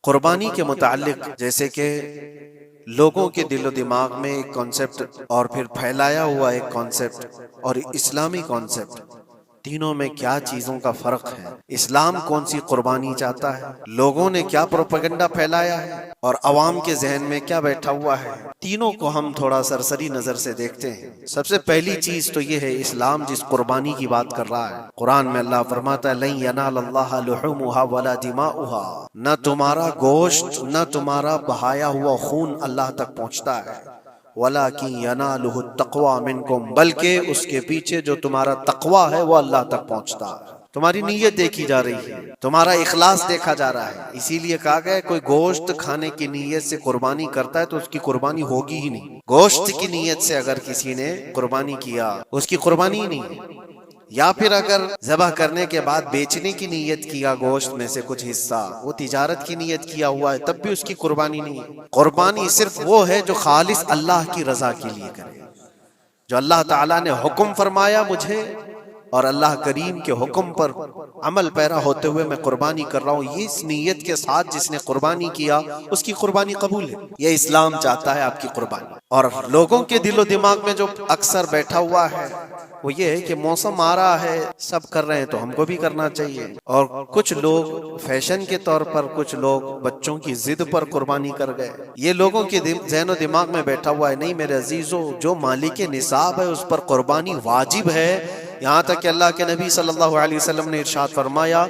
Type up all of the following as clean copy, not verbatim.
قربانی کے متعلق جیسے کہ لوگوں کے دل و دماغ میں ایک کانسیپٹ اور پھر پھیلایا ہوا ایک کانسیپٹ اور اسلامی کانسیپٹ، تینوں میں کیا چیزوں کا فرق ہے؟ اسلام کون سی قربانی چاہتا ہے؟ لوگوں نے کیا پروپیگنڈا پھیلایا ہے اور عوام کے ذہن میں کیا بیٹھا ہوا ہے؟ تینوں کو ہم تھوڑا سرسری نظر سے دیکھتے ہیں۔ سب سے پہلی چیز تو یہ ہے، اسلام جس قربانی کی بات کر رہا ہے، قرآن میں اللہ فرماتا ہے لن ینال اللہ لحومها ولا دماؤها، نہ تمہارا گوشت نہ تمہارا بہایا ہوا خون اللہ تک پہنچتا ہے، وَلَكِنْ يَنَالُهُ التَّقْوَى مِنْكُمْ، بلکہ اس کے پیچھے جو تمہارا تقوی ہے وہ اللہ تک پہنچتا ہے۔ تمہاری نیت دیکھی جا رہی ہے، تمہارا اخلاص دیکھا جا رہا ہے۔ اسی لیے کہا گیا کوئی گوشت کھانے کی نیت سے قربانی کرتا ہے تو اس کی قربانی ہوگی ہی نہیں۔ گوشت کی نیت سے اگر کسی نے قربانی کیا اس کی قربانی ہی نہیں ہے، یا پھر اگر ذبح کرنے کے بعد بیچنے کی نیت کیا گوشت میں سے کچھ حصہ، وہ تجارت کی نیت کیا ہوا ہے، تب بھی اس کی قربانی نہیں ہے۔ قربانی صرف وہ ہے جو خالص اللہ کی رضا کے لیے کرے، جو اللہ تعالیٰ نے حکم فرمایا مجھے اور اللہ کریم کے حکم پر عمل پیرا ہوتے ہوئے میں قربانی کر رہا ہوں، یہ اس نیت کے ساتھ جس نے قربانی کیا اس کی قربانی قبول ہے۔ یہ اسلام چاہتا ہے آپ کی قربانی۔ اور لوگوں کے دل و دماغ میں جو اکثر بیٹھا ہوا ہے وہ یہ ہے کہ موسم آ رہا ہے، سب کر رہے ہیں تو ہم کو بھی کرنا چاہیے، اور کچھ لوگ فیشن کے طور پر، کچھ لوگ بچوں کی ضد پر قربانی کر گئے۔ یہ لوگوں کے ذہن و دماغ میں بیٹھا ہوا ہے۔ نہیں میرے عزیزو، جو مالک نصاب ہے اس پر قربانی واجب ہے، یہاں تک کہ اللہ کے نبی صلی اللہ علیہ وسلم نے ارشاد فرمایا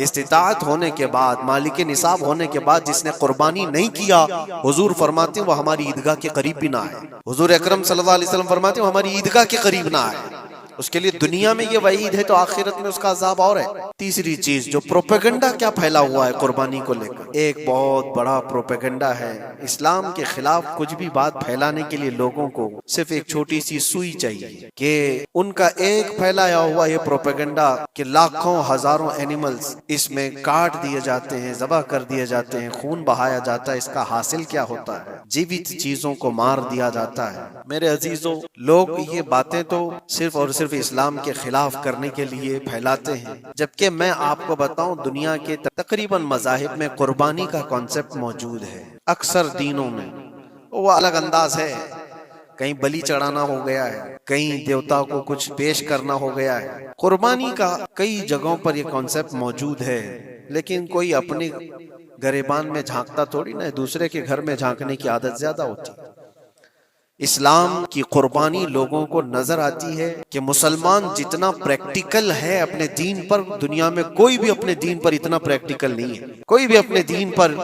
استطاعت ہونے کے بعد، مالک نصاب ہونے کے بعد جس نے قربانی نہیں کیا، حضور فرماتے ہیں وہ ہماری عیدگاہ کے قریب بھی نہ آئے۔ حضور اکرم صلی اللہ علیہ وسلم فرماتے ہیں وہ ہماری عیدگاہ کے قریب نہ آئے۔ اس کے لیے دنیا میں یہ وعید ہے تو آخرت میں اس کا عذاب اور ہے۔ تیسری چیز، جو پروپیگنڈا کیا پھیلا ہوا ہے قربانی کو لے کر، ایک بہت بڑا پروپیگنڈا ہے۔ اسلام کے خلاف کچھ بھی بات پھیلانے کے لیے لوگوں کو صرف ایک چھوٹی سی سوئی چاہیے کہ ان کا ایک پھیلایا ہوا یہ پروپیگنڈا کہ لاکھوں ہزاروں اینیملز اس میں کاٹ دیے جاتے ہیں، ذبح کر دیے جاتے ہیں، خون بہایا جاتا ہے، اس کا حاصل کیا ہوتا ہے؟ جیوت چیزوں کو مار دیا جاتا ہے۔ میرے عزیزو، لوگ یہ باتیں تو صرف اور صرف اسلام کے خلاف کرنے کے لیے پھیلاتے ہیں، جبکہ میں آپ کو بتاؤں دنیا کے تقریباً مذاہب میں قربانی کا کانسیپٹ موجود ہے۔ اکثر دینوں میں وہ الگ انداز ہے، کہیں بلی چڑھانا ہو گیا ہے، کہیں دیوتا کو کچھ پیش کرنا ہو گیا ہے۔ قربانی کا کئی جگہوں پر یہ کانسیپٹ موجود ہے، لیکن کوئی اپنے گریبان میں جھانکتا تھوڑی نہ ہے، دوسرے کے گھر میں جھانکنے کی عادت زیادہ ہوتی ہے۔ اسلام کی قربانی لوگوں کو نظر آتی ہے کہ مسلمان جتنا پریکٹیکل ہے اپنے دین پر، دنیا میں کوئی بھی اپنے دین پر اتنا پریکٹیکل نہیں ہے۔ کوئی بھی اپنے دین پر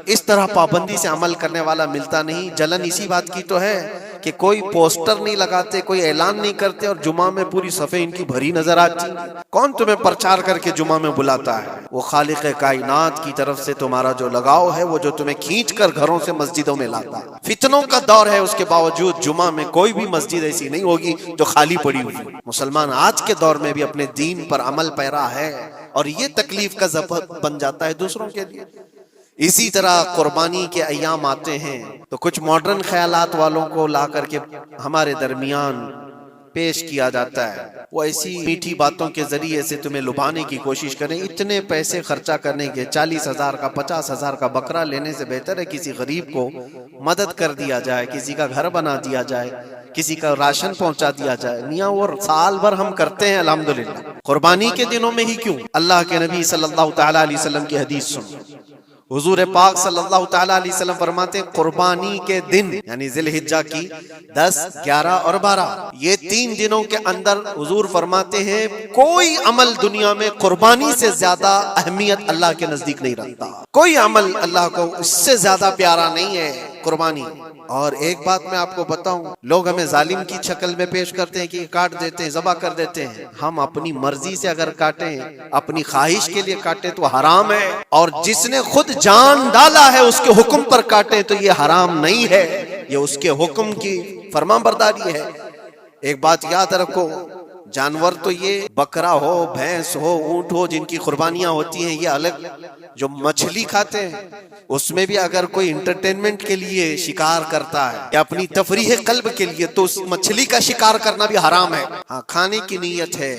اس طرح پابندی سے عمل کرنے والا ملتا نہیں۔ جلن اسی بات کی تو ہے کہ کوئی پوسٹر نہیں لگاتے، کوئی اعلان نہیں کرتے، اور جمعہ میں پوری صفحے ان کی بھری نظر آتی۔ کون تمہیں پرچار کر کے جمعہ میں بلاتا ہے؟ وہ خالق کائنات کی طرف سے تمہارا جو لگاؤ ہے، وہ جو تمہیں کھینچ کر گھروں سے مسجدوں میں لاتا ہے۔ فتنوں کا دور ہے، اس کے باوجود جمعہ میں کوئی بھی مسجد ایسی نہیں ہوگی جو خالی پڑی ہوئی۔ مسلمان آج کے دور میں بھی اپنے دین پر عمل پیرا ہے، اور یہ تکلیف کا سبب بن جاتا ہے دوسروں کے لیے۔ اسی طرح قربانی کے ایام آتے ہیں تو کچھ ماڈرن خیالات والوں کو لا کر کے ہمارے درمیان پیش کیا جاتا ہے۔ وہ ایسی میٹھی باتوں کے ذریعے سے تمہیں لبھانے کی کوشش کریں، اتنے پیسے خرچہ کرنے کے، 40,000 کا 50,000 کا بکرا لینے سے بہتر ہے کسی غریب کو مدد کر دیا جائے، کسی کا گھر بنا دیا جائے، کسی کا راشن پہنچا دیا جائے۔ میاں وہ سال بھر ہم کرتے ہیں الحمدللہ، قربانی کے دنوں میں ہی کیوں؟ اللہ کے نبی صلی اللہ تعالیٰ علیہ وسلم کی حدیث سن، حضور پاک صلی اللہ تعالیٰ علیہ وسلم فرماتے ہیں قربانی کے دن یعنی ذی الحجہ کی 10، 11 اور 12، یہ 3 دنوں کے اندر حضور فرماتے ہیں کوئی عمل دنیا میں قربانی سے زیادہ اہمیت اللہ کے نزدیک نہیں رکھتا۔ کوئی عمل اللہ کو اس سے زیادہ پیارا نہیں ہے قربانی۔ اور ایک بات میں آپ کو بتاؤں، لوگ ہمیں ظالم کی شکل میں پیش کرتے ہیں کہ کاٹ دیتے ہیں، ذبح کر دیتے ہیں۔ ہم اپنی مرضی سے اگر کاٹیں، اپنی خواہش کے لیے کاٹیں تو حرام ہے، اور جس نے خود جان ڈالا ہے اس کے حکم پر کاٹیں تو یہ حرام نہیں ہے، یہ اس کے حکم کی فرمانبرداری ہے۔ ایک بات یاد رکھو، جانور تو یہ بکرا ہو، بھینس ہو، اونٹ ہو، جن کی قربانیاں ہوتی ہیں یہ الگ۔ جو مچھلی کھاتے ہیں اس میں بھی اگر کوئی انٹرٹینمنٹ کے لیے شکار کرتا ہے یا اپنی تفریح قلب کے لیے تو اس مچھلی کا شکار کرنا بھی حرام ہے۔ ہاں، کھانے کی نیت ہے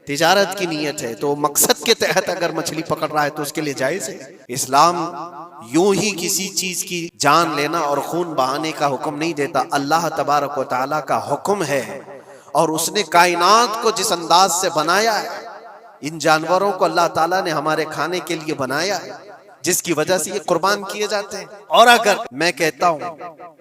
تجارت کی نیت ہے تو مقصد کے تحت اگر مچھلی پکڑ رہا ہے تو اس کے لیے جائز ہے۔ اسلام یوں ہی کسی چیز کی جان لینا اور خون بہانے کا حکم نہیں دیتا، اللہ تبارک و تعالیٰ کا حکم ہے، اور اس نے کائنات کو جس انداز سے بنایا ہے، ان جانوروں کو اللہ تعالیٰ نے ہمارے کھانے کے لیے بنایا ہے، جس کی وجہ سے یہ قربان کیے جاتے ہیں۔ اور اگر میں کہتا ہوں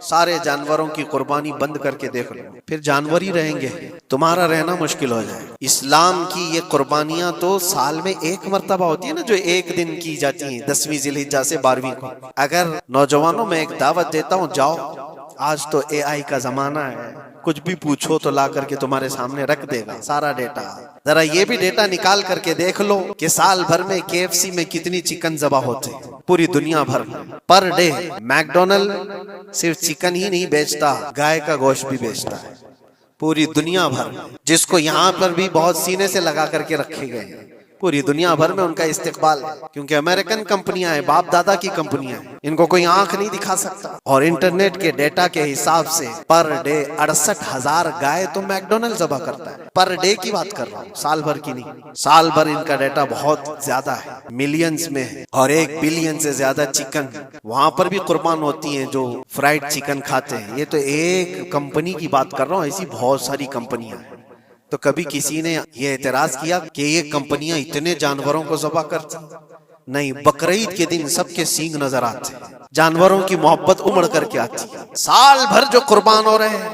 سارے جانوروں کی قربانی بند کر کے دیکھ لو، پھر جانور ہی رہیں گے، تمہارا رہنا مشکل ہو جائے۔ اسلام کی یہ قربانیاں تو سال میں ایک مرتبہ ہوتی ہے نا، جو ایک دن کی جاتی ہیں، 10ویں ذی الحجہ سے 12ویں کو۔ اگر نوجوانوں میں ایک دعوت دیتا ہوں، جاؤ، آج تو AI کا زمانہ ہے، کچھ بھی پوچھو تو لا کر کے تمہارے سامنے رکھ دے گا سارا ڈیٹا۔ ذرا یہ بھی ڈیٹا نکال کر کے دیکھ لو کہ سال بھر میں KFC میں کتنی چکن ذبح ہوتے ہیں، پوری دنیا بھر میں پر ڈے۔ میکڈونلڈ صرف چکن ہی نہیں بیچتا، گائے کا گوشت بھی بیچتا ہے پوری دنیا بھر میں، جس کو یہاں پر بھی بہت سینے سے لگا کر کے رکھے گئے ہیں۔ پوری دنیا بھر میں ان کا استقبال ہے، کیونکہ امریکن کمپنیاں ہیں، باپ دادا کی کمپنیاں ہیں، ان کو کوئی آنکھ نہیں دکھا سکتا۔ اور انٹرنیٹ کے ڈیٹا کے حساب سے پر ڈے 68,000 گائے تو میکڈونلڈ ذبح کرتا ہے۔ پر ڈے کی بات کر رہا ہوں، سال بھر کی نہیں۔ سال بھر ان کا ڈیٹا بہت زیادہ ہے، ملینز میں ہے، اور 1 بلین سے زیادہ چکن وہاں پر بھی قربان ہوتی ہیں جو فرائیڈ چکن کھاتے ہیں۔ یہ تو ایک کمپنی کی بات کر رہا ہوں، ایسی بہت ساری کمپنیاں ہیں۔ تو کبھی کسی نے یہ اعتراض کیا کہ یہ کمپنیاں اتنے جانوروں کو ذبح کرتی؟ نہیں، بقرعید کے دن سب کے سینگ نظر آتے ہیں، جانوروں کی محبت امڑ کر کے آتی ہے۔ سال بھر جو قربان ہو رہے ہیں،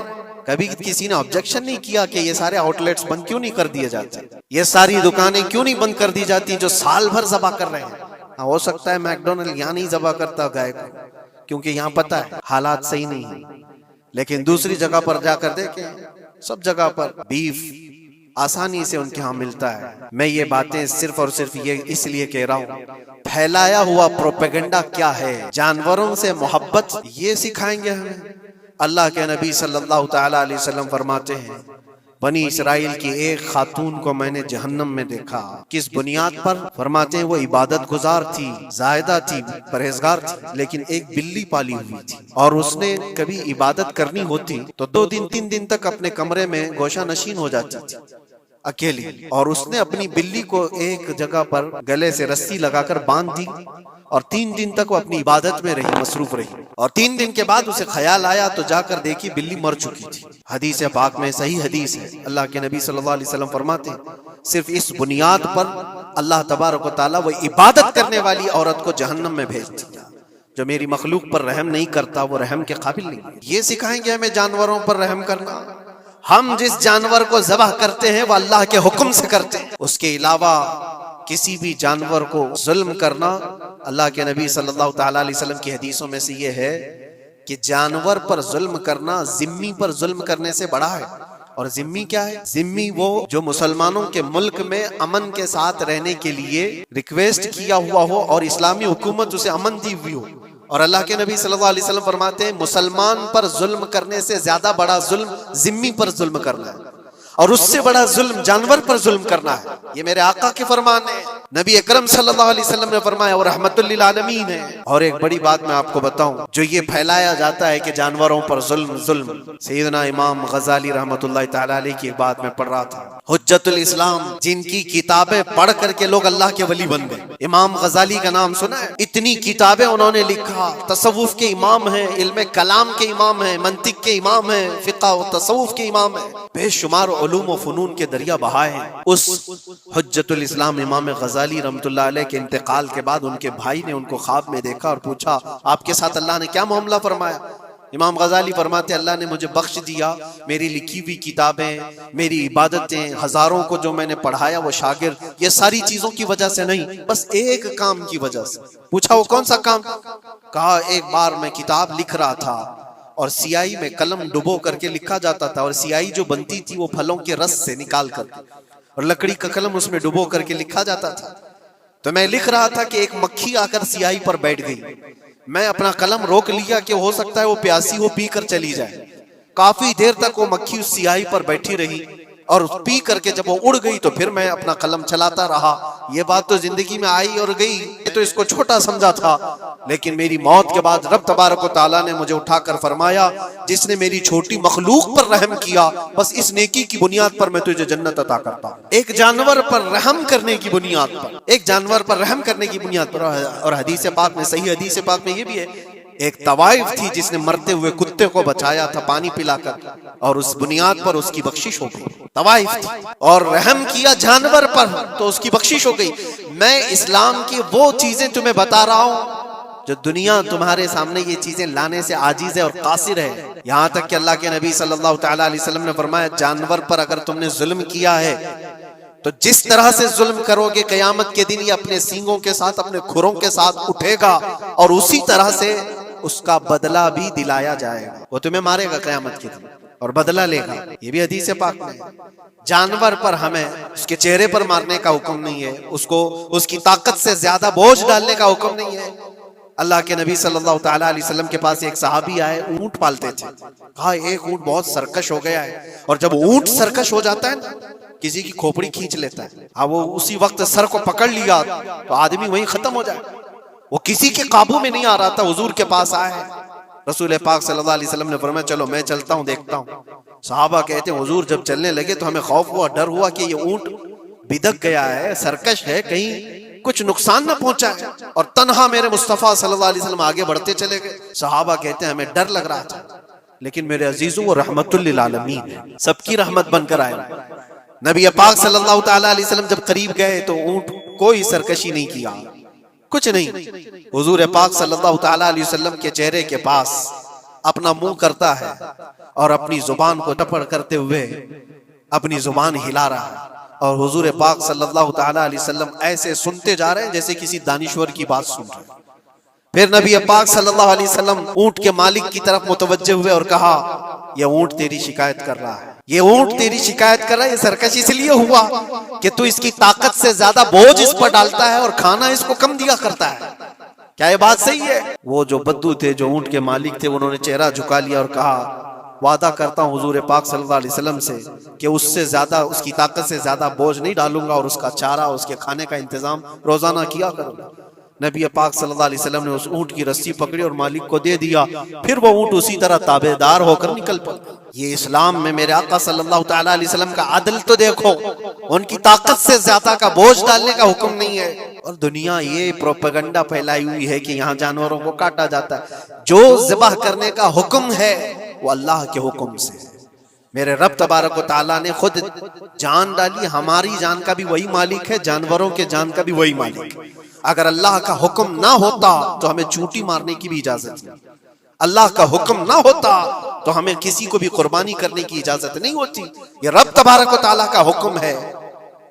کبھی کسی نے آبجیکشن نہیں کیا کہ یہ سارے آؤٹ لیٹس بند کیوں نہیں کر دیے جاتے، یہ ساری دکانیں کیوں نہیں بند کر دی جاتی جو سال بھر ذبح کر رہے ہیں۔ ہو سکتا ہے میکڈونلڈ یہاں نہیں ذبح کرتا گائے کو، کیونکہ یہاں پتہ ہے حالات صحیح نہیں ہیں، لیکن دوسری جگہ پر جا کر دیکھیں، سب جگہ پر بیف آسانی سے ان کے ہاں ملتا ہے۔ میں یہ باتیں صرف اور صرف یہ اس لیے کہہ رہا ہوں، پھیلایا ہوا پروپیگنڈا کیا ہے؟ جانوروں سے محبت یہ سکھائیں گے ہمیں؟ اللہ کے نبی صلی اللہ تعالیٰ علیہ وسلم فرماتے ہیں، بنی اسرائیل کی ایک خاتون کو میں نے جہنم میں دیکھا۔ کس بنیاد پر؟ فرماتے ہیں وہ عبادت گزار تھی، زاہدہ تھی، پرہیزگار تھی، لیکن ایک بلی پالی ہوئی تھی، اور اس نے کبھی عبادت کرنی ہوتی تو 2 دن 3 دن تک اپنے کمرے میں گوشہ نشین ہو جاتی تھی اکیلی، اور اس نے اپنی بلی کو ایک جگہ پر گلے سے رسی لگا کر باندھ دی، اور 3 دن تک وہ اپنی عبادت میں رہی، مصروف رہی، اور 3 دن کے بعد اسے خیال آیا تو جا کر دیکھی بلی مر چکی تھی۔ حدیث پاک میں، صحیح حدیث ہے، اللہ کے نبی صلی اللہ علیہ وسلم فرماتے ہیں صرف اس بنیاد پر اللہ تبارک و تعالیٰ وہ عبادت کرنے والی عورت کو جہنم میں بھیج دیا۔ جو میری مخلوق پر رحم نہیں کرتا وہ رحم کے قابل نہیں۔ یہ سکھائیں گے ہمیں جانوروں پر رحم کرنا؟ ہم جس جانور کو ذبح کرتے ہیں وہ اللہ کے حکم سے کرتے ہیں، اس کے علاوہ کسی بھی جانور کو ظلم کرنا، اللہ کے نبی صلی اللہ تعالیٰ علیہ وسلم کی حدیثوں میں سے یہ ہے کہ جانور پر ظلم کرنا ذمی پر ظلم کرنے سے بڑا ہے۔ اور ذمی کیا ہے؟ ذمی وہ جو مسلمانوں کے ملک میں امن کے ساتھ رہنے کے لیے ریکویسٹ کیا ہوا ہو اور اسلامی حکومت اسے امن دی ہوئی ہو۔ اور اللہ کے نبی صلی اللہ علیہ وسلم فرماتے ہیں مسلمان پر ظلم کرنے سے زیادہ بڑا ظلم ذمی پر ظلم کرنا ہے، اور اس سے بڑا ظلم جانور پر ظلم کرنا ہے۔ یہ میرے آقا کے فرمان ہے، نبی اکرم صلی اللہ علیہ وسلم نے فرمایا، اور رحمت للعالمین ہے۔ اور ایک بڑی بات میں آپ کو بتاؤں، جو یہ پھیلایا جاتا ہے کہ جانوروں پر ظلم، سیدنا امام غزالی رحمت اللہ تعالیٰ علیہ کی ایک بات میں پڑھ رہا تھا، حجت الاسلام، جن کی کتابیں پڑھ کر کے لوگ اللہ کے ولی بن گئے۔ امام غزالی کا نام سنا ہے؟ اتنی کتابیں انہوں نے لکھا، تصوف کے امام ہیں، علم کلام کے امام ہیں، منطق کے امام ہیں، فقہ و تصوف کے امام ہیں، بے شمار علوم و فنون کے دریا بہائے ہیں۔ اس حجت الاسلام امام غزالی رحمت اللہ علیہ کے انتقال کے بعد ان کے بھائی نے ان کو خواب میں دیکھا اور پوچھا آپ کے ساتھ اللہ نے کیا معاملہ فرمایا؟ امام غزالی فرماتے اللہ نے مجھے بخش دیا، میری لکھی ہوئی کتابیں، میری عبادتیں، ہزاروں کو جو میں نے پڑھایا وہ شاگرد، یہ ساری چیزوں کی وجہ سے نہیں، بس ایک کام کی وجہ سے۔ پوچھا وہ کون سا کام؟ کہا ایک بار میں کتاب لکھ رہا تھا اور سیاہی میں قلم ڈبو کر کے لکھا جاتا تھا، اور سیاہی جو بنتی تھی وہ پھلوں کے رس سے نکال کر، اور لکڑی کا قلم اس میں ڈبو کر کے لکھا جاتا تھا۔ تو میں لکھ رہا تھا کہ ایک مکھی آ کر سیاہی پر بیٹھ گئی، میں اپنا قلم روک لیا کہ ہو سکتا ہے وہ پیاسی ہو، پی کر چلی جائے۔ کافی دیر تک وہ مکھی اس سیاہی پر بیٹھی رہی اور پی کر کے جب وہ اڑ گئی تو پھر میں اپنا قلم چلاتا رہا. یہ بات تو زندگی میں آئی اور گئی, تو اس کو چھوٹا سمجھا تھا, لیکن میری موت کے بعد رب تبارک و تعالیٰ نے مجھے اٹھا کر فرمایا جس نے میری چھوٹی مخلوق پر رحم کیا بس اس نیکی کی بنیاد پر میں تجھے جنت عطا کرتا ہوں. ایک جانور پر رحم کرنے کی بنیاد پر, ایک جانور پر رحم کرنے کی بنیاد پر. اور حدیث پاک میں, صحیح حدیث پاک میں یہ بھی ہے, ایک طوائف تھی جس نے مرتے ہوئے کتے کو بچایا تھا پانی پلا کر, اور اس بنیاد پر اس کی بخشش ہو گئی. طوائف تھی اور رحم کیا جانور پر تو اس کی بخشش ہو گئی. میں اسلام کی وہ چیزیں تمہیں بتا رہا ہوں جو دنیا تمہارے سامنے یہ چیزیں لانے سے عاجز ہے اور قاصر ہے. یہاں تک کہ اللہ کے نبی صلی اللہ تعالی علیہ وسلم نے فرمایا جانور پر اگر تم نے ظلم کیا ہے تو جس طرح سے ظلم کرو گے قیامت کے دن یہ اپنے سینگوں کے ساتھ اپنے کھروں کے ساتھ اٹھے گا اور اسی طرح سے اس کا بدلہ بھی دلایا جائے گا. وہ تمہیں مارے گا قیامت کے دن اور بدلہ لے گا. یہ بھی حدیث پاک میں. جانور پر ہمیں اس کے چہرے پر مارنے کا حکم نہیں ہے, اس کو اس کی طاقت سے زیادہ بوجھ ڈالنے کا حکم نہیں ہے. اللہ کے نبی صلی اللہ تعالی علیہ وسلم کے پاس ایک صحابی آئے, اونٹ پالتے تھے. کہا ایک اونٹ بہت سرکش ہو گیا ہے, اور جب اونٹ سرکش ہو جاتا ہے نا کسی کی کھوپڑی کھینچ لیتا ہے, وہ اسی وقت سر کو پکڑ لیا تو آدمی وہیں ختم ہو جائے. وہ کسی کے قابو میں نہیں آ رہا تھا, حضور کے پاس آئے. رسول پاک صلی اللہ علیہ وسلم نے فرمایا چلو میں چلتا ہوں دیکھتا ہوں. صحابہ کہتے ہیں حضور جب چلنے لگے تو ہمیں خوف ہوا, ڈر ہوا کہ یہ اونٹ بدک گیا ہے, سرکش ہے, کہیں کچھ نقصان نہ پہنچا ہے. اور تنہا میرے مصطفیٰ صلی اللہ علیہ وسلم آگے بڑھتے چلے گئے. صحابہ کہتے ہیں ہمیں ڈر لگ رہا تھا, لیکن میرے عزیزوں وہ رحمت للعالمین ہے, سب کی رحمت بن کر آئے. نبی پاک صلی اللہ تعالی علیہ وسلم جب قریب گئے تو اونٹ کوئی سرکشی نہیں کیا, کچھ نہیں. حضور پاک صلی اللہ تعالی علیہ وسلم کے چہرے کے پاس اپنا منہ کرتا ہے اور اپنی زبان کو ٹپڑ کرتے ہوئے اپنی زبان ہلا رہا ہے, اور حضور پاک صلی اللہ تعالی علیہ وسلم ایسے سنتے جا رہے ہیں جیسے کسی دانشور کی بات سن رہے ہیں. پھر نبی پاک صلی اللہ علیہ وسلم اونٹ کے مالک کی طرف متوجہ ہوئے اور کہا یہ اونٹ تیری شکایت کر رہا ہے, یہ اونٹ تیری شکایت کر رہا ہے. یہ سرکش اس لیے ہوا کہ تو اس کی طاقت سے زیادہ بوجھ اس پر ڈالتا ہے اور کھانا اس کو کم دیا کرتا ہے. کیا یہ بات صحیح ہے؟ وہ جو بدو تھے, جو اونٹ کے مالک تھے, انہوں نے چہرہ جھکا لیا اور کہا وعدہ کرتا ہوں حضور پاک صلی اللہ علیہ وسلم سے کہ اس سے زیادہ, اس کی طاقت سے زیادہ بوجھ نہیں ڈالوں گا, اور اس کا چارہ, اس کے کھانے کا انتظام روزانہ کیا کروں گا. نبی پاک صلی اللہ علیہ وسلم نے اس اونٹ کی رسی پکڑی اور مالک کو دے دیا. پھر وہ اونٹ اسی طرح تابعدار ہو کر نکل پڑا. یہ اسلام میں میرے آقا صلی اللہ تعالی علیہ وسلم کا عدل تو دیکھو, ان کی طاقت سے زیادہ کا بوجھ ڈالنے کا حکم نہیں ہے. اور دنیا یہ پروپیگنڈا پھیلائی ہوئی ہے کہ یہاں جانوروں کو کاٹا جاتا ہے. جو ذبح کرنے کا حکم ہے وہ اللہ کے حکم سے ہے. میرے رب تبارک و تعالیٰ نے خود جان ڈالی, ہماری جان کا بھی وہی مالک ہے, جانوروں کے جان کا بھی وہی مالک ہے. اگر اللہ کا حکم نہ ہوتا تو ہمیں چونٹی مارنے کی بھی اجازت نہیں, اللہ کا حکم نہ ہوتا تو ہمیں کسی کو بھی قربانی کرنے کی اجازت نہیں ہوتی. یہ رب تبارک و تعالیٰ کا حکم ہے.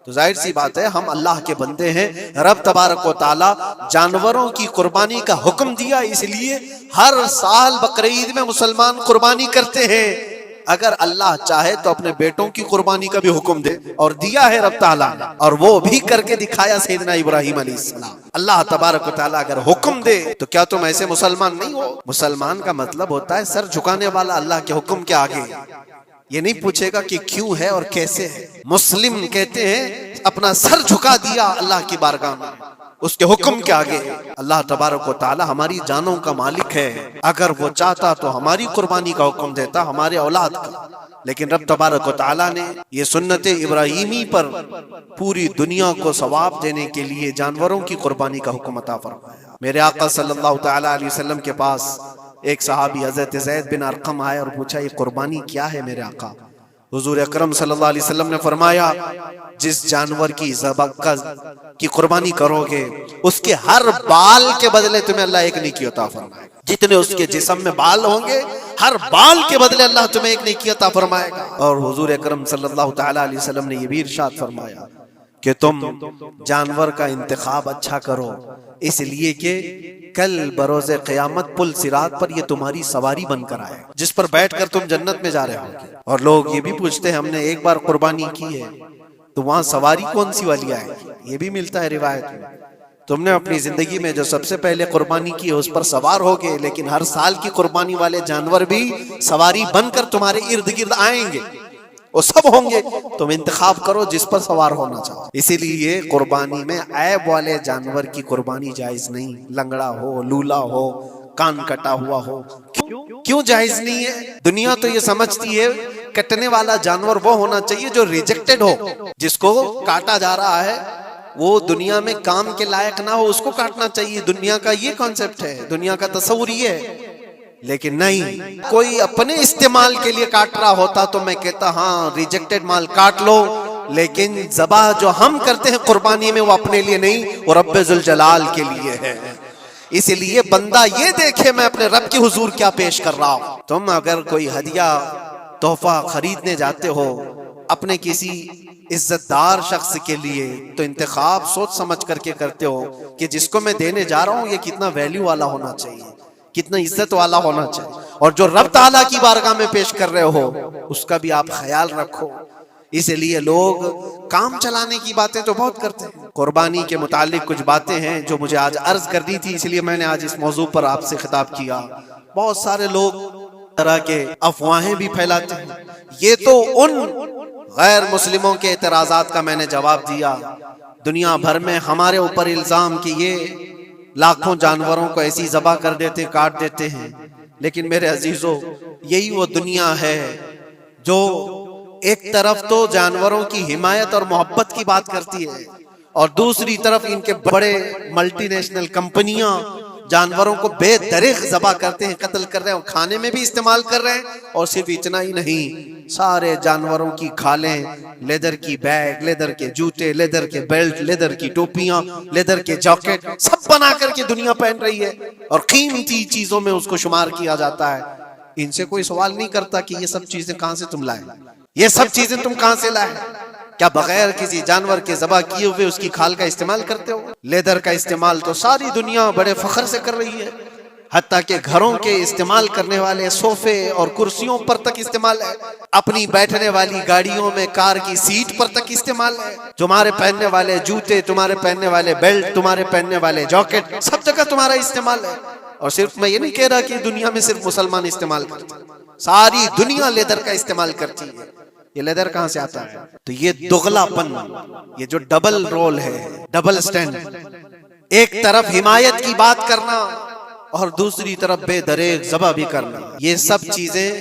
تو ظاہر سی بات ہے ہم اللہ کے بندے ہیں. رب تبارک و تعالیٰ جانوروں کی قربانی کا حکم دیا, اس لیے ہر سال بقرعید میں مسلمان قربانی کرتے ہیں. اگر اللہ چاہے تو اپنے بیٹوں کی قربانی کا بھی حکم دے, اور دیا ہے رب تعالیٰ نے, اور وہ بھی کر کے دکھایا سیدنا ابراہیم علیہ السلام. اللہ تبارک و تعالیٰ اگر حکم دے تو کیا تم ایسے مسلمان نہیں ہو؟ مسلمان کا مطلب ہوتا ہے سر جھکانے والا اللہ کے حکم کے آگے. یہ نہیں پوچھے گا کہ کیوں ہے اور کیسے ہے. مسلم کہتے ہیں اپنا سر جھکا دیا اللہ کی بارگاہ میں, اس کے حکم کے آگے. اللہ تبارک و تعالی ہماری جانوں کا مالک ہے. اگر وہ چاہتا تو ہماری قربانی کا حکم دیتا, ہمارے اولاد کا, لیکن رب تبارک و تعالی نے یہ سنت ابراہیمی پر پوری دنیا کو ثواب دینے کے لیے جانوروں کی قربانی کا حکم عطا فرمایا. میرے آقا صلی اللہ تعالی علیہ وسلم کے پاس ایک صحابی حضرت زید بن ارقم آئے اور پوچھا یہ قربانی کیا ہے میرے آقا؟ حضور اکرم صلی اللہ علیہ وسلم نے فرمایا جس جانور کی ذبح کی قربانی کرو گے اس کے ہر بال کے بدلے تمہیں اللہ ایک نیکی عطا فرمائے گا. جتنے اس کے جسم میں بال ہوں گے ہر بال کے بدلے اللہ تمہیں ایک نیکی عطا فرمائے گا. اور حضور اکرم صلی اللہ تعالی علیہ وسلم نے یہ بھی ارشاد فرمایا کہ تم جانور کا انتخاب اچھا کرو, اس لیے کہ کل بروز قیامت پل صراط پر یہ تمہاری سواری بن کر آئے جس پر بیٹھ کر تم جنت میں جا رہے ہو. اور لوگ یہ بھی پوچھتے ہیں ہم نے ایک بار قربانی کی ہے تو وہاں سواری کون سی والی آئے گی؟ یہ بھی ملتا ہے روایت میں. تم نے اپنی زندگی میں جو سب سے پہلے قربانی کی ہے اس پر سوار ہو گئے, لیکن ہر سال کی قربانی والے جانور بھی سواری بن کر تمہارے ارد گرد آئیں گے. وہ سب ہوں گے، تم انتخاب کرو جس پر سوار ہونا چاہو۔ اسی لیے قربانی میں عیب والے جانور کی قربانی جائز نہیں، لنگڑا ہو، لولا ہو، کان کٹا ہوا ہو۔ کیوں جائز نہیں ہے؟ دنیا تو یہ سمجھتی ہے کٹنے والا جانور وہ ہونا چاہیے جو ریجیکٹڈ ہو، جس کو کاٹا جا رہا ہے وہ دنیا میں کام کے لائق نہ ہو، اس کو کاٹنا چاہیے۔ دنیا کا یہ کانسیپٹ ہے، دنیا کا تصور یہ ہے۔ لیکن نہیں، کوئی اپنے استعمال کے لیے کاٹ رہا ہوتا تو میں کہتا ہاں ریجیکٹڈ مال کاٹ لو، لیکن ذبح جو ہم کرتے ہیں قربانی میں وہ اپنے لیے نہیں، وہ رب ذوالجلال کے لیے ہے۔ اس لیے بندہ یہ دیکھے میں اپنے رب کے حضور کیا پیش کر رہا ہوں۔ تم اگر کوئی ہدیہ تحفہ خریدنے جاتے ہو اپنے کسی عزت دار شخص کے لیے تو انتخاب سوچ سمجھ کر کے کرتے ہو کہ جس کو میں دینے جا رہا ہوں یہ کتنا ویلیو والا ہونا چاہیے، کتنا عزت والا ہونا چاہیے، اور جو رب تعالیٰ کی بارگاہ میں پیش کر رہے ہو اس کا بھی آپ خیال رکھو۔ اس لیے لوگ کام چلانے کی باتیں تو بہت کرتے ہیں۔ قربانی کے متعلق کچھ باتیں ہیں جو مجھے آج عرض کرنی تھی، اس لیے میں نے آج اس موضوع پر آپ سے خطاب کیا۔ بہت سارے لوگ طرح کے افواہیں بھی پھیلاتے ہیں۔ یہ تو ان غیر مسلموں کے اعتراضات کا میں نے جواب دیا۔ دنیا بھر میں ہمارے اوپر الزام کہ یہ لاکھوں جانوروں کو ایسی ذبح کر دیتے، کاٹ دیتے ہیں، لیکن میرے عزیزو یہی وہ دنیا ہے جو ایک طرف تو جانوروں کی حمایت اور محبت کی بات کرتی ہے اور دوسری طرف ان کے بڑے ملٹی نیشنل کمپنیاں جانوروں کو بے دریغ ذبح کرتے ہیں، قتل کر رہے ہیں، کھانے میں بھی استعمال کر رہے ہیں۔ اور صرف اتنا ہی نہیں، سارے جانوروں کی کھالیں، لیدر کی بیگ، لیدر کے جوتے، لیدر کے بیلٹ، لیدر کی ٹوپیاں، لیدر کے جاکٹ سب بنا کر کے دنیا پہن رہی ہے اور قیمتی چیزوں میں اس کو شمار کیا جاتا ہے۔ ان سے کوئی سوال نہیں کرتا کہ یہ سب چیزیں کہاں سے تم لائے، یہ سب چیزیں تم کہاں سے لائے؟ کیا بغیر کسی جانور کے ذبح کیے ہوئے اس کی کھال کا استعمال کرتے ہو؟ لیدر کا استعمال تو ساری دنیا بڑے فخر سے کر رہی ہے، حتیٰ کہ گھروں کے استعمال کرنے والے صوفے اور کرسیوں پر تک استعمال ہے، اپنی بیٹھنے والی گاڑیوں میں کار کی سیٹ پر تک استعمال ہے، تمہارے پہننے والے جوتے، تمہارے پہننے والے بیلٹ، تمہارے پہننے والے جاکٹ، سب جگہ تمہارا استعمال ہے۔ اور صرف میں یہ نہیں کہہ رہا کہ دنیا میں صرف مسلمان استعمال کرتے ہیں، ساری دنیا لیدر کا استعمال کرتی ہے۔ یہ لیدر کہاں سے آتا ہے؟ تو یہ دغلا پن، یہ جو ڈبل رول ہے، ڈبل سٹینڈ، ایک طرف حمایت کی بات کرنا اور دوسری طرف بے دریغ ذبح بھی کرنا، یہ سب چیزیں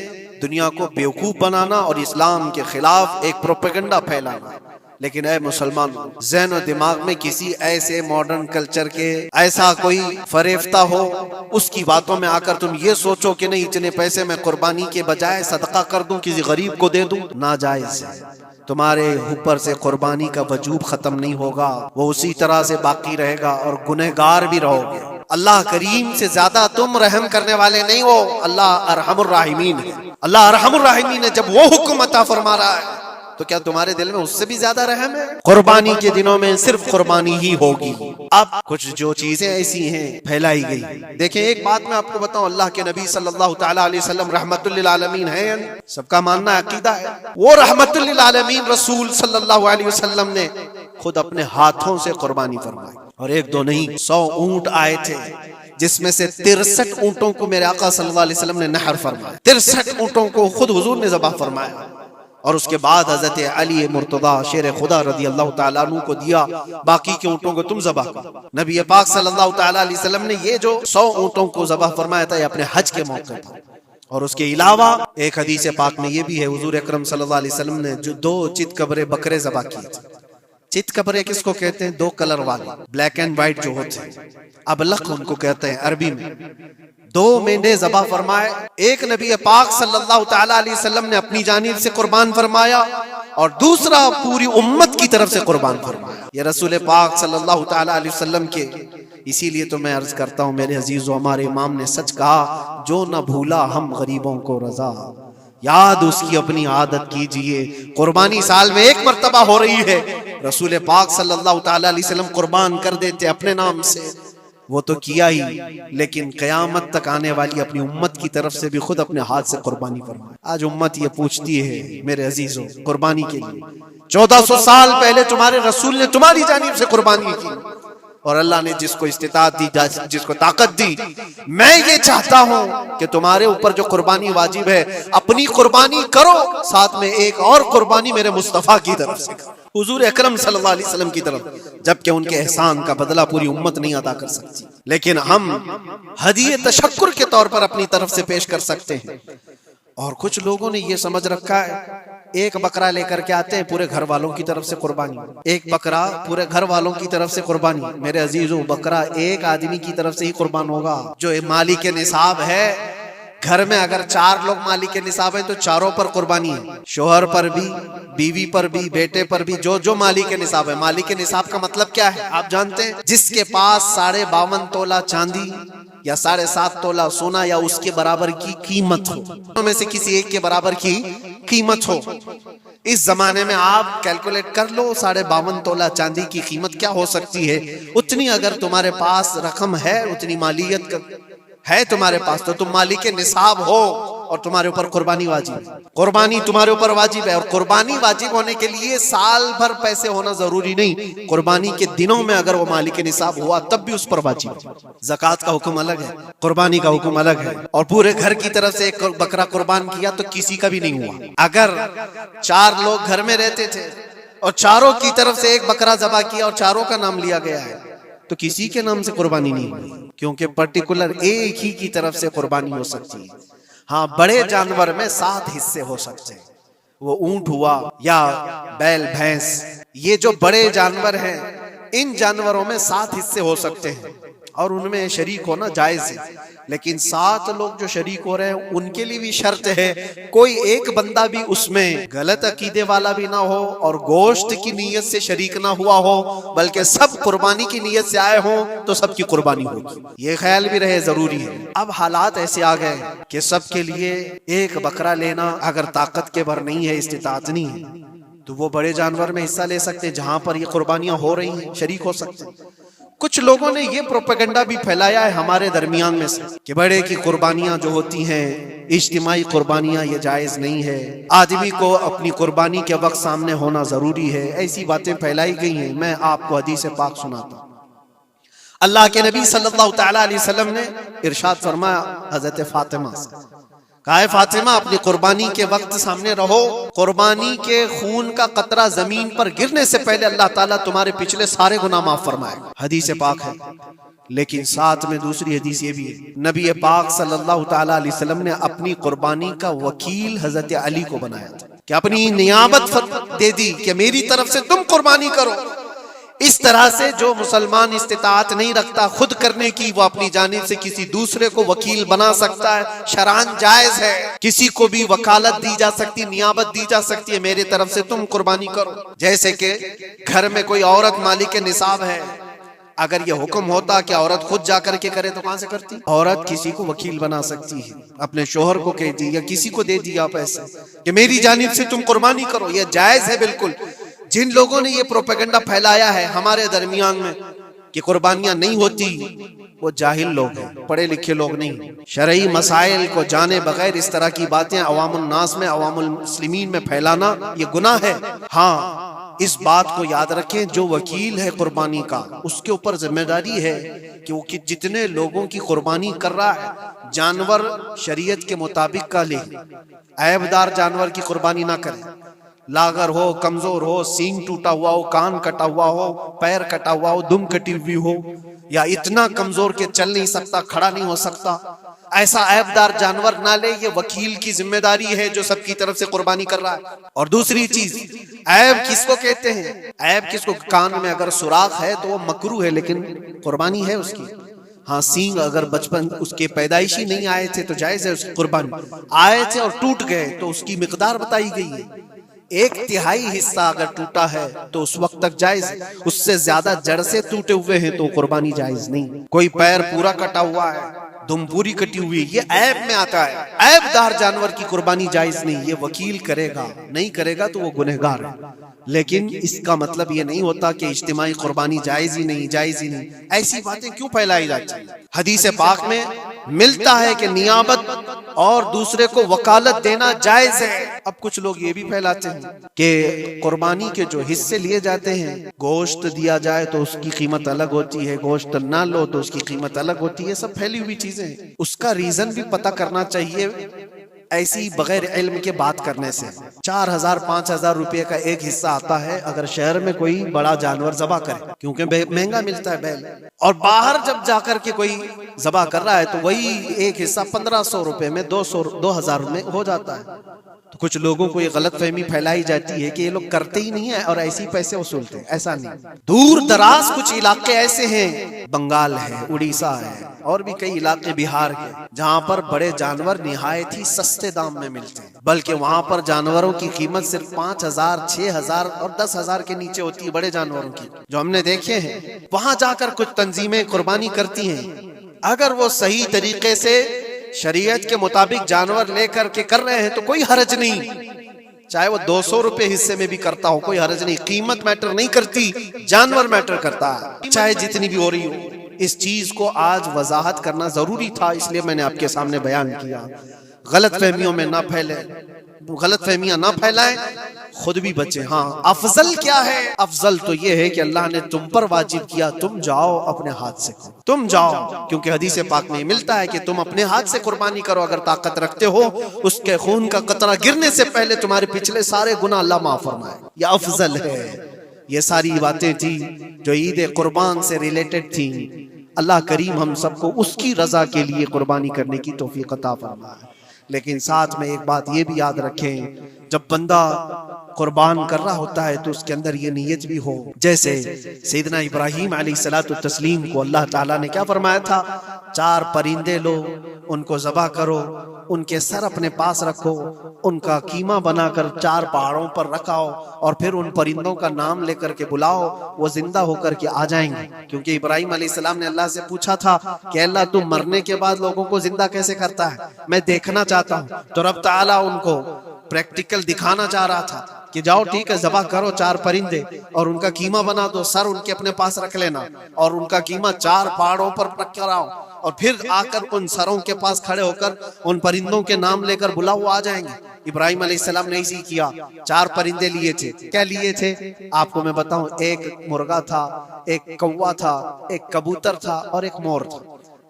دنیا کو بیوقوف بنانا اور اسلام کے خلاف ایک پروپیگنڈا پھیلانا۔ لیکن اے مسلمان، ذہن و دماغ میں کسی ایسے ماڈرن کلچر کے ایسا کوئی فریفتہ ہو، اس کی باتوں میں آ کر تم یہ سوچو کہ نہیں اتنے پیسے میں قربانی کے بجائے صدقہ کر دوں، کسی غریب کو دے دوں، ناجائز ہے۔ تمہارے اوپر سے قربانی کا وجوب ختم نہیں ہوگا، وہ اسی طرح سے باقی رہے گا اور گنہگار بھی رہو گے۔ اللہ کریم سے زیادہ تم رحم کرنے والے نہیں ہو، اللہ ارحم الراحمین ہے۔ اللہ ارحم الراحمین ہے، جب وہ حکم عطا فرما رہا ہے تو کیا تمہارے دل میں اس سے بھی زیادہ رحم ہے؟ قربانی کے دنوں میں صرف قربانی ہی ہوگی۔ اب کچھ جو چیزیں ایسی ہیں پھیلائی گئی، دیکھیں ایک بات میں آپ کو بتاؤں، اللہ کے نبی صلی اللہ تعالی علیہ وسلم رحمت للعالمین ہیں، سب کا ماننا عقیدہ ہے، وہ رحمت للعالمین رسول صلی اللہ علیہ وسلم نے خود اپنے ہاتھوں سے قربانی فرمائی، اور ایک دو نہیں 100 اونٹ آئے تھے، جس میں سے 63 اونٹوں کو میرے آقا صلی اللہ علیہ وسلم نے نحر فرمایا، 63 اونٹوں کو خود حضور نے ذبح فرمایا، اور اس کے بعد حضرت علی مرتضی شیر خدا رضی اللہ تعالیٰ عنہ کو دیا، باقی کے اونٹوں کو تم ذبح کرو۔ نبی پاک صلی اللہ تعالیٰ علیہ وسلم نے یہ جو 100 اونٹوں کو ذبح فرمایا تھا یہ اپنے حج کے موقع پر، اور اس کے علاوہ ایک حدیث پاک میں یہ بھی ہے، حضور اکرم صلی اللہ علیہ وسلم نے جو 2 چت قبرے بکرے ذبح کیے تھے۔ چت قبرے کس کو کہتے ہیں؟ 2 کلر والے، بلیک اینڈ وائٹ جو ہوتے ہیں، ابلق ان کو کہتے ہیں عربی میں۔ 2 مینڈے ذبح فرمائے، ایک نبی پاک صلی اللہ تعالی علیہ وسلم نے اپنی جانب سے قربان فرمایا اور دوسرا پوری امت کی طرف سے قربان فرمایا۔ یہ رسول پاک صلی اللہ تعالی علیہ وسلم کے، اسی لیے تو میں عرض کرتا ہوں میرے عزیزو، ہمارے امام نے سچ کہا، جو نہ بھولا ہم غریبوں کو رضا، یاد اس کی اپنی عادت کیجئے۔ قربانی سال میں 1 مرتبہ ہو رہی ہے، رسول پاک صلی اللہ تعالی علیہ وسلم قربان کر دیتے اپنے نام سے، وہ تو کیا ہی، لیکن قیامت تک آنے والی اپنی امت کی طرف سے بھی خود اپنے ہاتھ سے قربانی فرمائے۔ آج امت یہ پوچھتی ہے میرے عزیزوں قربانی کے لیے، 1400 سال پہلے تمہارے رسول نے تمہاری جانب سے قربانی کی، اور اللہ نے جس کو استطاعت دی، جس کو طاقت دی، میں یہ چاہتا ہوں کہ تمہارے اوپر جو قربانی واجب ہے اپنی قربانی کرو، ساتھ میں ایک اور قربانی میرے مصطفیٰ کی طرف سے کرو، حضور اکرم صلی اللہ علیہ وسلم کی طرف، جبکہ ان کے احسان کا بدلہ پوری امت نہیں ادا کر سکتی، لیکن ہم ہدیہ تشکر کے طور پر اپنی طرف سے پیش کر سکتے ہیں۔ اور کچھ لوگوں نے یہ سمجھ رکھا ہے ایک بکرا لے کر کے آتے ہیں پورے گھر والوں کی طرف سے قربانی، ایک بکرا پورے گھر والوں کی طرف سے قربانی۔ میرے عزیزو، بکرا ایک آدمی کی طرف سے ہی قربان ہوگا جو مالک نصاب ہے۔ گھر میں اگر 4 لوگ مالک نصاب ہیں تو چاروں پر قربانی ہے، شوہر پر بھی، بیوی پر بھی، بیٹے پر بھی، جو مالک نصاب ہے۔ مالک نصاب کا مطلب کیا ہے آپ جانتے ہیں؟ جس کے پاس 52.5 تولہ چاندی یا 7.5 تولہ سونا یا اس کے برابر کی قیمت ہو، ان میں سے کسی ایک کے برابر کی قیمت ہو۔ اس زمانے میں آپ کیلکولیٹ کر لو 52.5 تولہ چاندی کی قیمت کیا ہو سکتی ہے۔ اتنی اگر تمہارے پاس رقم ہے، اتنی مالیت ہے تمہارے پاس، تو تم مالک نصاب ہو اور تمہارے اوپر قربانی واجب ہے۔ قربانی تمہارے اوپر واجب ہے، اور قربانی واجب ہونے کے لیے سال بھر پیسے ہونا ضروری نہیں، قربانی کے دنوں میں اگر وہ مالک نصاب ہوا تب بھی اس پر واجب ہے۔ زکوٰۃ کا حکم الگ ہے، قربانی کا حکم الگ ہے۔ اور پورے گھر کی طرف سے ایک بکرا قربان کیا تو کسی کا بھی نہیں ہوا۔ اگر 4 لوگ گھر میں رہتے تھے اور چاروں کی طرف سے ایک بکرا ذبح کیا اور چاروں کا نام لیا گیا ہے تو کسی کے نام سے قربانی نہیں ہوئی، کیونکہ پرٹیکولر ایک ہی کی طرف سے قربانی ہو سکتی ہے۔ ہاں، بڑے جانور میں 7 حصے ہو سکتے ہیں، وہ اونٹ ہوا یا بیل بھینس، یہ جو بڑے جانور ہیں ان جانوروں میں 7 حصے ہو سکتے ہیں اور ان میں شریک ہونا جائز ہے، لیکن 7 لوگ جو شریک ہو رہے ہیں ان کے لیے بھی شرط ہے کوئی ایک بندہ بھی اس میں غلط عقیدے والا بھی نہ ہو اور گوشت کی نیت سے شریک نہ ہوا ہو، بلکہ سب قربانی کی نیت سے آئے ہوں تو سب کی قربانی ہوگی۔ یہ خیال بھی رہے ضروری ہے۔ اب حالات ایسے آ گئے کہ سب کے لیے ایک بکرا لینا اگر طاقت کے بھر نہیں ہے، استطاعت نہیں ہے، تو وہ بڑے جانور میں حصہ لے سکتے، جہاں پر یہ قربانیاں ہو رہی ہیں شریک ہو سکتے۔ کچھ لوگوں نے یہ پروپیگنڈا بھی پھیلایا ہے ہمارے درمیان میں سے کہ بڑے کی قربانیاں جو ہوتی ہیں اجتماعی قربانیاں، یہ جائز نہیں ہے، آدمی کو اپنی قربانی کے وقت سامنے ہونا ضروری ہے۔ ایسی باتیں پھیلائی گئی ہیں۔ میں آپ کو حدیث پاک سناتا ہوں۔ اللہ کے نبی صلی اللہ تعالی علیہ وسلم نے ارشاد فرمایا حضرت فاطمہ سے، کہا ہے فاطمہ اپنی قربانی کے وقت سامنے رہو، قربانی کے خون کا قطرہ زمین پر گرنے سے پہلے اللہ تعالیٰ تمہارے پچھلے سارے گناہ معاف فرمائے گا۔ حدیث پاک ہے، لیکن ساتھ میں دوسری حدیث یہ بھی ہے، نبی پاک صلی اللہ تعالیٰ علیہ وسلم نے اپنی قربانی کا وکیل حضرت علی کو بنایا تھا کہ اپنی نیابت دے دی کہ میری طرف سے تم قربانی کرو۔ اس طرح سے جو مسلمان استطاعت نہیں رکھتا خود کرنے کی، وہ اپنی جانب سے کسی دوسرے کو وکیل بنا سکتا ہے، شرعاً جائز ہے، کسی کو بھی وکالت دی جا سکتی، نیابت دی جا سکتی ہے، میرے طرف سے تم قربانی کرو۔ جیسے کہ گھر میں کوئی عورت مالک نصاب ہے، اگر یہ حکم ہوتا کہ عورت خود جا کر کے کرے تو کہاں سے کرتی؟ عورت کسی کو وکیل بنا سکتی ہے، اپنے شوہر کو کہتی یا کسی کو دے دیا پیسے کہ میری جانب سے تم قربانی کرو، یہ جائز ہے بالکل۔ جن لوگوں نے یہ پروپیگنڈا پھیلایا ہے ہمارے درمیان میں کہ قربانیاں نہیں ہوتی، وہ جاہل لوگ ہیں، پڑھے لکھے لوگ نہیں۔ شرعی مسائل کو جانے بغیر اس طرح کی باتیں عوام الناس میں، عوام المسلمین میں پھیلانا یہ گناہ ہے۔ ہاں، اس بات کو یاد رکھیں، جو وکیل ہے قربانی کا اس کے اوپر ذمہ داری ہے کہ وہ جتنے لوگوں کی قربانی کر رہا ہے جانور شریعت کے مطابق کا لے، عیب دار جانور کی قربانی نہ کرے، لاغر ہو، کمزور ہو، سینگ ٹوٹا ہوا ہو، کان کٹا ہوا ہو، پیر کٹا ہوا ہو، دم کٹی ہوئی ہو، یا اتنا کمزور کہ چل نہیں سکتا، کھڑا نہیں ہو سکتا، ایسا عیب دار جانور نہ لے۔ یہ وکیل کی ذمہ داری ہے جو سب کی طرف سے قربانی کر رہا ہے۔ اور دوسری چیز، عیب کس کو کہتے ہیں؟ عیب کس کو؟ کان میں اگر سوراخ ہے تو وہ مکروہ ہے لیکن قربانی ہے اس کی۔ ہاں، سینگ اگر بچپن اس کے پیدائشی نہیں آئے تھے تو جائز ہے اس کی قربانی، آئے تھے اور ٹوٹ گئے تو اس کی مقدار بتائی گئی ہے، 1/3 حصہ اگر ٹوٹا ہے تو اس وقت تک جائز ہے، اس سے زیادہ جڑ سے ٹوٹے ہوئے ہیں تو قربانی جائز نہیں۔ کوئی پیر پورا کٹا ہوا ہے، دم پوری کٹی ہوئی، یہ عیب میں آتا ہے، عیب دار جانور کی قربانی جائز نہیں۔ یہ وکیل کرے گا، نہیں کرے گا تو وہ گنہگار ہے، لیکن اس کا مطلب یہ نہیں ہوتا کہ اجتماعی قربانی جائز ہی نہیں، جائز ہی نہیں۔ ایسی باتیں کیوں پھیلائی جاتی ہیں؟ حدیث پاک میں ملتا ہے کہ نیابت اور دوسرے کو وکالت دینا جائز ہے۔ اب کچھ لوگ یہ بھی پھیلاتے ہیں کہ قربانی کے جو حصے لیے جاتے ہیں، گوشت دیا جائے تو اس کی قیمت الگ ہوتی ہے، گوشت نہ لو تو اس کی قیمت الگ ہوتی ہے۔ سب پھیلی ہوئی چیزیں ہیں، اس کا ریزن بھی پتہ کرنا چاہیے۔ ایسی بغیر علم کے بات کرنے سے 4,000 5,000 روپے کا ایک حصہ آتا ہے اگر شہر میں کوئی بڑا جانور ذبح کرے، کیونکہ مہنگا ملتا ہے بیل، اور باہر جب جا کر کے کوئی ذبح کر رہا ہے تو وہی ایک حصہ 1,500 روپے میں 2,000 میں ہو جاتا ہے۔ تو کچھ لوگوں کو یہ غلط فہمی پھیلائی جاتی ہے کہ یہ لوگ کرتے ہی نہیں ہیں اور ایسے ہی پیسے وصولتے ہیں۔ ایسا نہیں، دور دراز کچھ علاقے ایسے ہیں، بنگال ہے، اڑیسہ ہے، اور بھی کئی علاقے بہار کے، جہاں پر بڑے جانور نہایت ہی سستے دام میں ملتے ہیں، بلکہ وہاں پر جانوروں کی قیمت صرف 5,000 6,000 اور 10,000 کے نیچے ہوتی ہے، بڑے جانوروں کی جو ہم نے دیکھے ہیں۔ وہاں جا کر کچھ تنظیمیں قربانی کرتی ہیں، اگر وہ صحیح طریقے سے شریعت کے مطابق جانور لے کر کے کر رہے ہیں تو کوئی حرج نہیں، چاہے وہ 200 روپے حصے میں بھی کرتا ہو، کوئی حرج نہیں۔ قیمت میٹر نہیں کرتی، جانور میٹر کرتا ہے، چاہے جتنی بھی ہو رہی ہو۔ اس چیز کو آج وضاحت کرنا ضروری تھا، اس لیے میں نے آپ کے سامنے بیان کیا۔ غلط فہمیوں میں نہ پھیلے، غلط فہمیاں نہ پھیلائیں، خود بھی بچیں۔ ہاں، افضل کیا ہے؟ افضل تو یہ ہے کہ اللہ نے تم پر واجب کیا، تم جاؤ اپنے ہاتھ سے کرو، تم جاؤ، کیونکہ حدیث پاک میں ملتا ہے کہ تم اپنے ہاتھ سے قربانی کرو اگر طاقت رکھتے ہو، اس کے خون کا قطرہ گرنے سے پہلے تمہارے پچھلے سارے گناہ اللہ معاف فرمائے۔ یہ افضل ہے۔ یہ ساری باتیں تھی جو عید قربان سے ریلیٹڈ تھیں۔ اللہ کریم ہم سب کو اس کی رضا کے لیے قربانی کرنے کی توفیق عطا فرمائے۔ لیکن ساتھ میں ایک بات یہ بھی یاد رکھیں، جب بندہ قربان کر رہا ہوتا ہے تو اس کے اندر یہ نیت بھی ہو، جیسے سیدنا ابراہیم علیہ الصلوۃ والتسلیم کو اللہ تعالیٰ نے کیا فرمایا تھا؟ 4 پرندے لو، ان کو ذبح کرو، ان کے سر اپنے پاس رکھو، ان کا قیمہ بنا کر 4 پہاڑوں پر رکھاؤ، اور پھر ان پرندوں کا نام لے کر کے بلاؤ، وہ زندہ ہو کر کے آ جائیں گے۔ کیونکہ ابراہیم علیہ السلام نے اللہ سے پوچھا تھا کہ اللہ تم مرنے کے بعد لوگوں کو زندہ کیسے کرتا ہے، میں دیکھنا چاہتا ہوں۔ تو رب تعالیٰ ان کو پریکٹیکل دکھانا چاہ رہا تھا کہ جاؤ ٹھیک ہے، ذبح کرو 4 پرندے اور ان کا قیمہ بنا دو، سر ان کے اپنے پاس رکھ لینا، اور ان کا قیمہ 4 پہاڑوں پر رکھ کر آؤ، اور پھر آ کر ان سروں کے پاس کھڑے ہو کر ان پرندوں کے نام لے کر بلاؤ، وہ آ جائیں گے۔ ابراہیم علیہ السلام نے اسی کیا، 4 پرندے لیے تھے۔ کیا لیے تھے آپ کو میں بتاؤں، ایک مرغا تھا، ایک کوا تھا، ایک کبوتر تھا، اور ایک مور تھا۔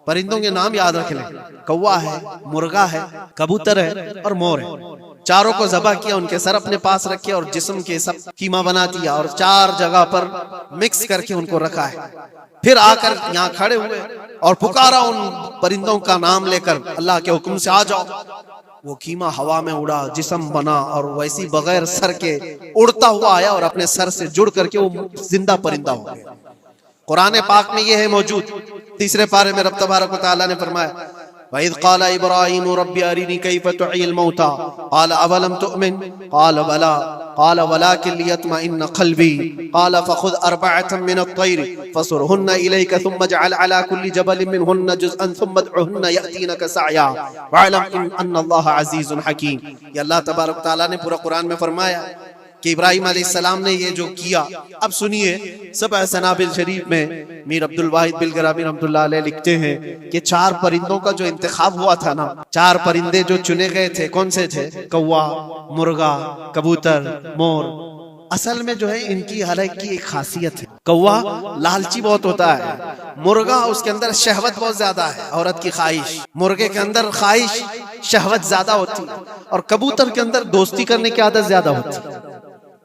پرندوں کے نام یاد رکھ لیں، کوا ہے، مرغا ہے، کبوتر ہے اور مور ہے۔ چاروں کو ذبح کیا، ان کے سر اپنے پاس رکھے اور جسم کے سب قیمہ بنا دیا، اور 4 جگہ پر مکس کر کے ان کو رکھا ہے۔ پھر آ کر یہاں کھڑے ہوئے اور پکارا ان پرندوں کا نام لے کر، اللہ کے حکم سے آ جاؤ۔ وہ قیمہ ہوا میں اڑا، جسم بنا، اور ویسی بغیر سر کے اڑتا ہوا آیا اور اپنے سر سے جڑ کر کے وہ زندہ پرندہ ہو گیا۔ قرآن پاک میں یہ ہے موجود۔ 3 پارے میں رب تبارک و تعالیٰ نے فرمایا، وَإِذْ قَالَ إِبْرَاهِيمُ رَبِّ أَرِنِي كَيْفَ تُحْيِي الْمَوْتَى قَالَ أَوَلَمْ تُؤْمِنْ قَالَ بَلَىٰ قَالَ وَلَٰكِنْ لِيَطْمَئِنَّ قَلْبِي قَالَ فَخُذْ 4 مِنَ الطَّيْرِ فَصُرْهُنَّ إِلَيْكَ ثُمَّ اجْعَلْ عَلَىٰ كُلِّ جَبَلٍ مِّنْهُنَّ جُزْءًا ثُمَّ ادْعُهُنَّ يَأْتِينَكَ سَعْيًا وَاعْلَمْ أَنَّ اللَّهَ عَزِيزٌ حَكِيمٌ۔ یہ اللہ تبارک تعالیٰ نے پورا قرآن میں فرمایا کہ ابراہیم علیہ السلام نے یہ جو کیا۔ اب سنیے، سبع سنابل شریف میں میر عبد الواحد بلگرابی رحمۃ اللہ علیہ لکھتے ہیں کہ 4 پرندوں کا جو انتخاب ہوا تھا نا، 4 پرندے جو چنے گئے تھے، کون سے تھے؟ کوا، مرغا، کبوتر، مور۔ اصل میں جو ہے ان کی ہر ایک کی ایک خاصیت ہے۔ کوا لالچی بہت ہوتا ہے، مرغا اس کے اندر شہوت بہت زیادہ ہے، عورت کی خواہش، مرغے کے اندر خواہش شہوت زیادہ ہوتی ہے، اور کبوتر کے اندر دوستی کرنے کی عادت زیادہ ہوتی ہے،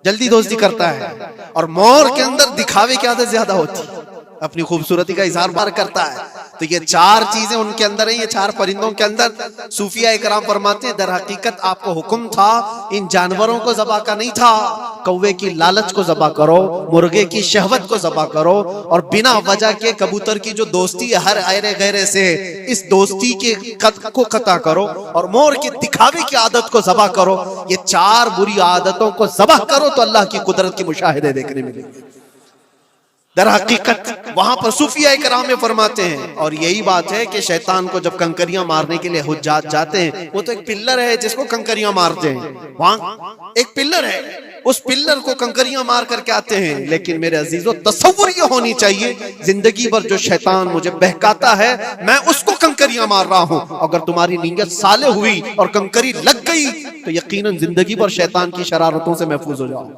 جلدی دوستی کرتا ہے، اور مور کے اندر دکھاوے کی عادت زیادہ ہوتی ہے، اپنی خوبصورتی کا اظہار بار کرتا ہے۔ تو یہ 4 چیزیں ان کے اندر ہیں، یہ 4 پرندوں کے اندر۔ صوفیاء اکرام فرماتے ہیں در حقیقت آپ کو حکم تھا ان جانوروں کو ذبح کا نہیں تھا، کوے کی لالچ کو ذبح کرو، مرغے کی شہوت کو ذبح کرو، اور بنا وجہ کے کبوتر کی جو دوستی ہے ہر ایرے غیرے سے، اس دوستی کے کو قطع کرو، اور مور کی دکھاوے کی عادت کو ذبح کرو۔ یہ 4 بری عادتوں کو ذبح کرو تو اللہ کی قدرت کے مشاہدے دیکھنے ملیں گے۔ در حقیقت وہاں پر صوفیاء کرام فرماتے ہیں، اور یہی بات ہے کہ شیطان کو جب کنکریاں مارنے کے لیے حجاج جاتے ہیں، وہ تو ایک پلر ہے جس کو کنکریاں مارتے ہیں، وہاں ایک پلر ہے، اس پلر کو کنکریاں مار کر کے آتے ہیں۔ لیکن میرے عزیزو تصور یہ ہونی چاہیے، زندگی بھر جو شیطان مجھے بہکاتا ہے میں اس کو کنکریاں مار رہا ہوں۔ اگر تمہاری نیت صالح ہوئی اور کنکری لگ گئی تو یقیناً زندگی بھر شیطان کی شرارتوں سے محفوظ ہو جاؤ۔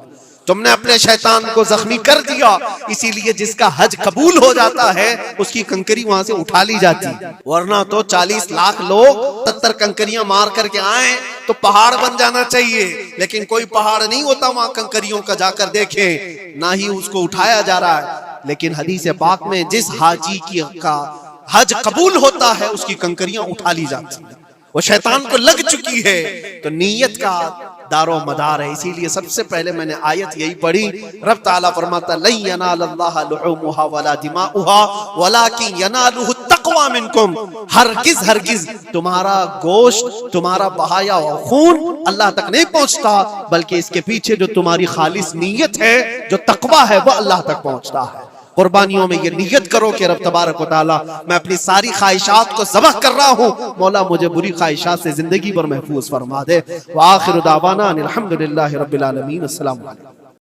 تم نے اپنے شیطان کو زخمی کر دیا، اسی لیے جس کا حج قبول ہو جاتا ہے اس کی کنکری وہاں سے اٹھا لی جاتی، ورنہ تو 40 لاکھ لوگ 70 کنکریاں مار کر کے آئیں تو پہاڑ بن جانا چاہیے، لیکن کوئی پہاڑ نہیں ہوتا وہاں کنکریوں کا، جا کر دیکھیں نہ ہی اس کو اٹھایا جا رہا ہے۔ لیکن حدیث پاک میں جس حاجی کا حج قبول ہوتا ہے اس کی کنکریاں اٹھا لی جاتی ہیں، وہ شیطان کو لگ چکی ہے۔ تو نیت کا دار و مدار ہے، اسی لیے سب سے پہلے میں نے آیت یہی پڑھی، رب تعالیٰ فرماتا لن ینال اللہ لحومها ولا دماؤها ولکن ینالہ التقوی منکم، ہرگز تمہارا گوشت، تمہارا بہایا ہوا خون اللہ تک نہیں پہنچتا، بلکہ اس کے پیچھے جو تمہاری خالص نیت ہے، جو تقوی ہے، وہ اللہ تک پہنچتا ہے۔ قربانیوں میں یہ نیت کرو کہ رب تبارک و تعالیٰ میں اپنی ساری خواہشات کو ذبح کر رہا ہوں، مولا مجھے بری خواہشات سے زندگی بھر محفوظ فرما دے۔ وآخر دعوانا ان الحمدللہ رب العالمین۔ السلام علیکم۔